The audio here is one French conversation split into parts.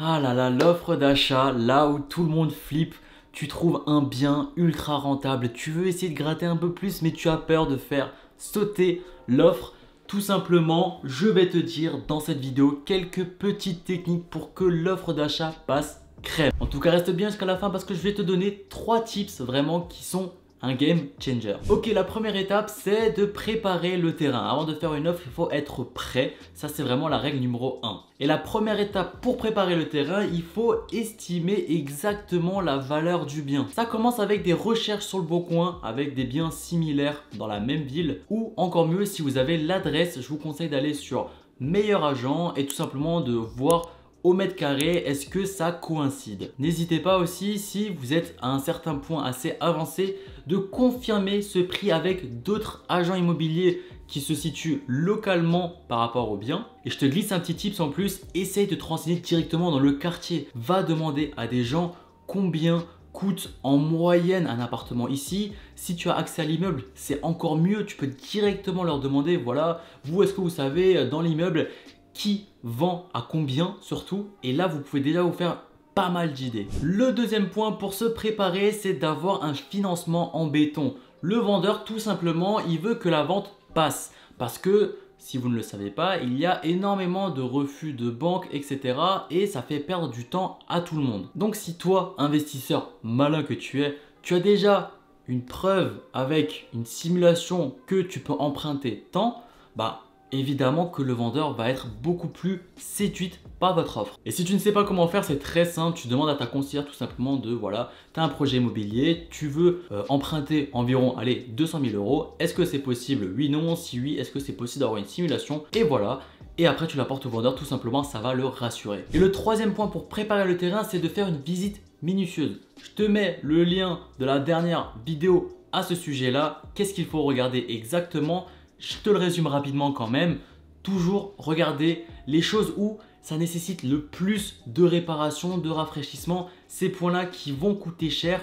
Ah là là, l'offre d'achat, là où tout le monde flippe, tu trouves un bien ultra rentable, tu veux essayer de gratter un peu plus mais tu as peur de faire sauter l'offre. Tout simplement, je vais te dire dans cette vidéo quelques petites techniques pour que l'offre d'achat passe crème. En tout cas, reste bien jusqu'à la fin parce que je vais te donner 3 tips vraiment qui sont un game changer. Ok, la première étape, c'est de préparer le terrain. Avant de faire une offre, il faut être prêt. Ça, c'est vraiment la règle numéro 1. Et la première étape pour préparer le terrain, il faut estimer exactement la valeur du bien. Ça commence avec des recherches sur le Bon Coin, avec des biens similaires dans la même ville. Ou encore mieux, si vous avez l'adresse, je vous conseille d'aller sur Meilleur Agent et tout simplement de voir au mètre carré, est-ce que ça coïncide? N'hésitez pas aussi, si vous êtes à un certain point assez avancé, de confirmer ce prix avec d'autres agents immobiliers qui se situent localement par rapport au bien. Et je te glisse un petit tips en plus, essaye de te renseigner directement dans le quartier. Va demander à des gens combien coûte en moyenne un appartement ici. Si tu as accès à l'immeuble, c'est encore mieux. Tu peux directement leur demander, voilà, vous, est-ce que vous savez dans l'immeuble qui vend à combien surtout, et là vous pouvez déjà vous faire pas mal d'idées. Le deuxième point pour se préparer, c'est d'avoir un financement en béton. Le vendeur, tout simplement, il veut que la vente passe parce que si vous ne le savez pas, il y a énormément de refus de banque, etc. et ça fait perdre du temps à tout le monde. Donc si toi, investisseur malin que tu es, tu as déjà une preuve avec une simulation que tu peux emprunter tant, évidemment que le vendeur va être beaucoup plus séduit par votre offre. Et si tu ne sais pas comment faire, c'est très simple. Tu demandes à ta conseillère tout simplement de, voilà, tu as un projet immobilier, tu veux emprunter environ, allez, 200 000 euros. Est-ce que c'est possible? Oui, non. Si oui, est-ce que c'est possible d'avoir une simulation? Et voilà. Et après, tu l'apportes au vendeur, tout simplement, ça va le rassurer. Et le troisième point pour préparer le terrain, c'est de faire une visite minutieuse. Je te mets le lien de la dernière vidéo à ce sujet-là. Qu'est-ce qu'il faut regarder exactement? Je te le résume rapidement quand même. Toujours regarder les choses où ça nécessite le plus de réparation, de rafraîchissement. Ces points-là qui vont coûter cher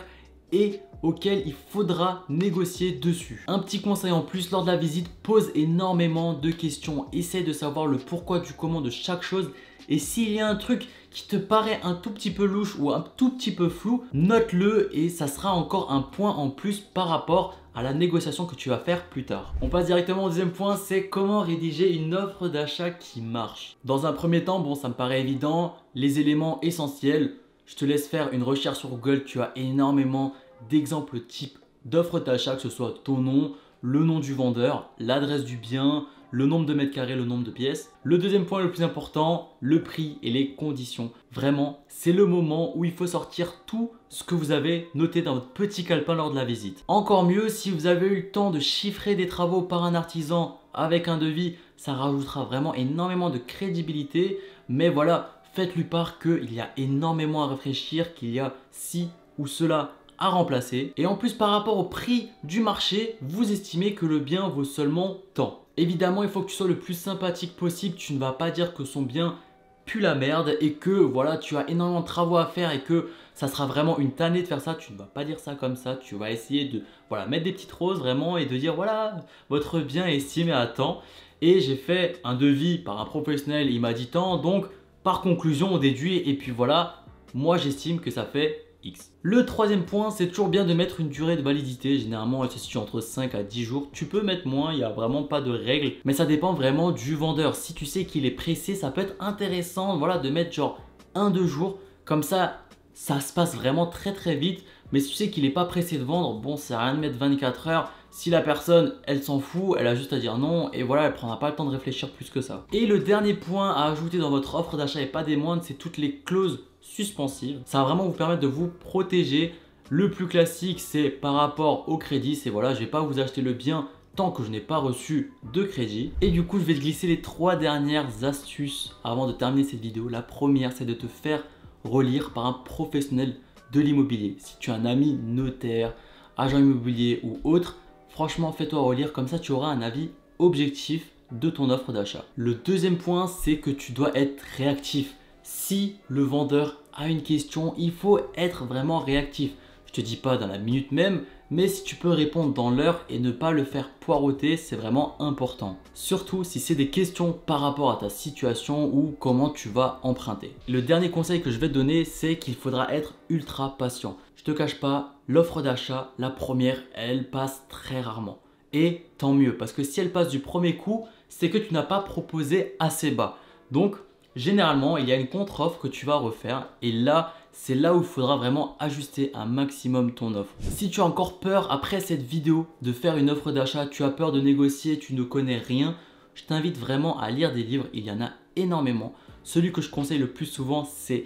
et auxquels il faudra négocier dessus. Un petit conseil en plus, lors de la visite, pose énormément de questions. Essaye de savoir le pourquoi du comment de chaque chose. Et s'il y a un truc qui te paraît un tout petit peu louche ou un tout petit peu flou, note-le et ça sera encore un point en plus par rapport à la négociation que tu vas faire plus tard. On passe directement au deuxième point, c'est comment rédiger une offre d'achat qui marche. Dans un premier temps, bon, ça me paraît évident, les éléments essentiels, je te laisse faire une recherche sur Google, tu as énormément d'exemples types d'offres d'achat, que ce soit ton nom, le nom du vendeur, l'adresse du bien, le nombre de mètres carrés, le nombre de pièces. Le deuxième point le plus important, le prix et les conditions. Vraiment, c'est le moment où il faut sortir tout ce que vous avez noté dans votre petit calepin lors de la visite. Encore mieux, si vous avez eu le temps de chiffrer des travaux par un artisan avec un devis, ça rajoutera vraiment énormément de crédibilité. Mais voilà, faites-lui part qu'il y a énormément à réfléchir, qu'il y a ci ou cela à remplacer. Et en plus, par rapport au prix du marché, vous estimez que le bien vaut seulement tant. Évidemment, il faut que tu sois le plus sympathique possible. Tu ne vas pas dire que son bien pue la merde et que voilà, tu as énormément de travaux à faire et que ça sera vraiment une tannée de faire ça. Tu ne vas pas dire ça comme ça. Tu vas essayer de mettre des petites roses vraiment et de dire voilà, votre bien est estimé à tant. Et j'ai fait un devis par un professionnel, il m'a dit tant. Donc, par conclusion, on déduit et puis voilà, moi j'estime que ça fait X. Le troisième point, c'est toujours bien de mettre une durée de validité. Généralement, elle se situe entre 5 à 10 jours. Tu peux mettre moins, il n'y a vraiment pas de règle. Mais ça dépend vraiment du vendeur. Si tu sais qu'il est pressé, ça peut être intéressant de mettre genre 1-2 jours. Comme ça, ça se passe vraiment très très vite. Mais si tu sais qu'il n'est pas pressé de vendre, bon, ça sert à rien de mettre 24 heures. Si la personne, elle s'en fout, elle a juste à dire non et voilà, elle prendra pas le temps de réfléchir plus que ça. Et le dernier point à ajouter dans votre offre d'achat et pas des moindres, c'est toutes les clauses suspensives. Ça va vraiment vous permettre de vous protéger. Le plus classique, c'est par rapport au crédit. C'est voilà, je vais pas vous acheter le bien tant que je n'ai pas reçu de crédit. Et du coup, je vais te glisser les 3 dernières astuces avant de terminer cette vidéo. La première, c'est de te faire relire par un professionnel de l'immobilier. Si tu as un ami notaire, agent immobilier ou autre, franchement, fais-toi relire, comme ça tu auras un avis objectif de ton offre d'achat. Le deuxième point, c'est que tu dois être réactif. Si le vendeur a une question, il faut être vraiment réactif. Je te dis pas dans la minute même, mais si tu peux répondre dans l'heure et ne pas le faire poireauter, c'est vraiment important. Surtout si c'est des questions par rapport à ta situation ou comment tu vas emprunter. Le dernier conseil que je vais te donner, c'est qu'il faudra être ultra patient. Je te cache pas, l'offre d'achat, la première, elle passe très rarement. Et tant mieux, parce que si elle passe du premier coup, c'est que tu n'as pas proposé assez bas. Donc, généralement, il y a une contre-offre que tu vas refaire et là, c'est là où il faudra vraiment ajuster un maximum ton offre. Si tu as encore peur après cette vidéo de faire une offre d'achat, tu as peur de négocier, tu ne connais rien, je t'invite vraiment à lire des livres, il y en a énormément. Celui que je conseille le plus souvent, c'est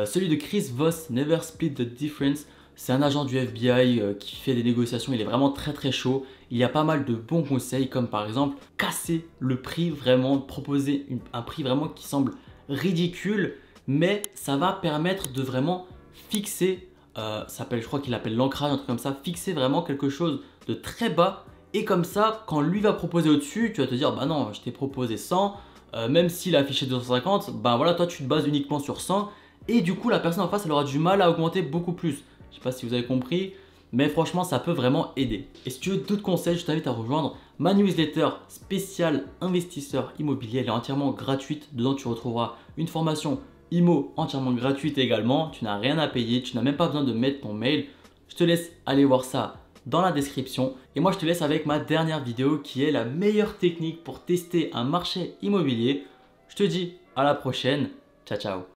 celui de Chris Voss, Never Split the Difference. C'est un agent du FBI qui fait des négociations, il est vraiment très chaud. Il y a pas mal de bons conseils comme par exemple casser le prix, vraiment proposer un prix vraiment qui semble ridicule, mais ça va permettre de vraiment fixer, je crois qu'il appelle l'ancrage, un truc comme ça, fixer vraiment quelque chose de très bas et comme ça quand lui va proposer au-dessus, tu vas te dire bah non, je t'ai proposé 100, même s'il a affiché 250, bah voilà, toi tu te bases uniquement sur 100 et du coup la personne en face elle aura du mal à augmenter beaucoup plus. Je sais pas si vous avez compris, mais franchement ça peut vraiment aider. Et si tu veux d'autres conseils, je t'invite à rejoindre ma newsletter spéciale investisseur immobilier. Elle est entièrement gratuite. Dedans tu retrouveras une formation IMO entièrement gratuite également. Tu n'as rien à payer, tu n'as même pas besoin de mettre ton mail. Je te laisse aller voir ça dans la description. Et moi je te laisse avec ma dernière vidéo qui est la meilleure technique pour tester un marché immobilier. Je te dis à la prochaine. Ciao ciao.